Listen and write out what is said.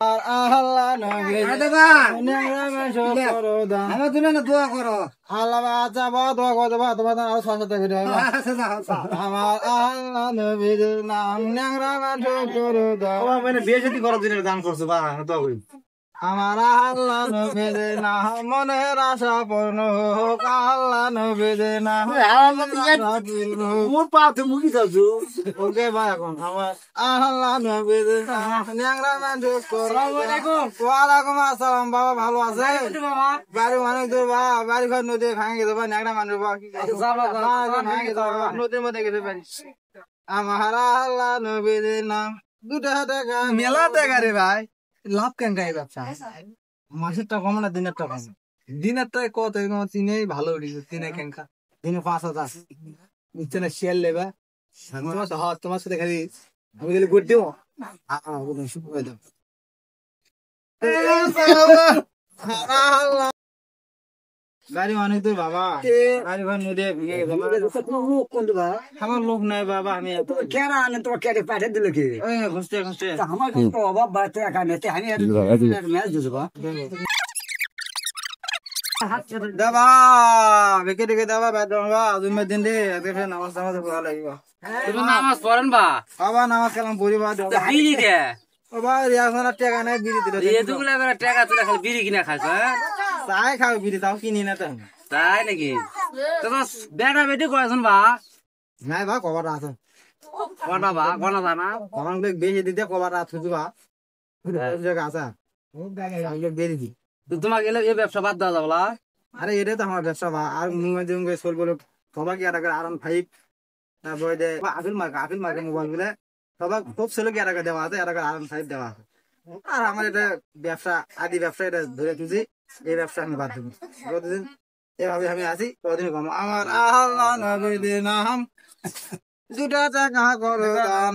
আল্লাহ নবী আমার তুমি না দোয়া করো আল্লাহ আচ্ছা বা দোয়া করো বা তোমার আরো সাথে ভিডিও আমার আল্লাহ নবীর নাম ন্যাংরা মানুষ করে দাও মানে বিয়ে শাদী করার জন্য দান করছো বা দোয়া করি আমার আল্লাহ নবীর নাম মনের আশা পূর্ণ হোক আল্লাহ নবীর নাম মোর পাতে মুখি যাচ্ছো ওকে ভাই এখন আমার আল্লাহ নবীর নাম ন্যাংরা মানুষ করে ওয়ালাইকুম আসসালাম বাবা ভালো আছে বাড়ি মানুষ দূর বা বাড়ি ঘর নদী ভাঙে গেছে বা ন্যাংরা মানুষ বা নদীর মধ্যে গেছে বাড়ি আমার আল্লাহ নবীর নাম 2 টাকা মেলা টাকা রে ভাই লাভ কেন গাই ব্যবসা মাসের টাকা কম না দিনের টাকা কম দিনের টাকা কত চিনেই ভালো দিনে কেনকা দিনে 5,000 নিচে না শেয়ার লেবা তোমার সাথে খালি আমি গেলে গুড দিব শুভ করে দেব গাড়ি অনেক দূর বাবা গাড়ি ঘর নদী ভিগে আমার লোক নাই বাবা আমি কেন আনে তোমার কেটে পাঠিয়ে দিল কি ঘুরতে ঘুরতে আমার তো অভাব বাড়তে একা নেতে আমি ম্যাচ দিতে দেবা বেকে ডেকে দেবা বেদবা তুমি দিন দে দেখে নামাজ নামাজ ভালো লাগিব তুমি নামাজ পড়েন বা বাবা নামাজ কালাম পড়িবা বিড়ি দে বাবা রিয়াকশন টাকা নাই বিড়ি দিলে এতগুলা করে টাকা তুলে খালি বিড়ি কিনা খাইছ তাই খাও বিড়ি তাও কিনি না তো তাই নাকি তোমার বেটা বেটি কয়জন বা নাই বা কবার আছে কটা বা গনা জানা কবার বেশি দিতে কবার আছে তুবা জায়গা আছে বেরি দি তোমাকে এলে এই ব্যবসা বাদ দেওয়া যাবলা আরে এটা তো আমার ব্যবসা বা আর মুঙ্গে চলবো সবাই কি একটা R15 তারপরে আপিল মার্কা মোবাইল গুলো সবাই খুব ছেলে কি একটা দেওয়া আছে একটা R15 দেওয়া আছে আর আমার এটা ব্যবসা আদি ব্যবসা এটা ধরে তুলছি এই ব্যবসা আমি বাদ দেবো প্রতিদিন এভাবে আমি আছি প্রতিদিন কম আমার আল্লাহ নবীর নাম 2 টাকা করে দান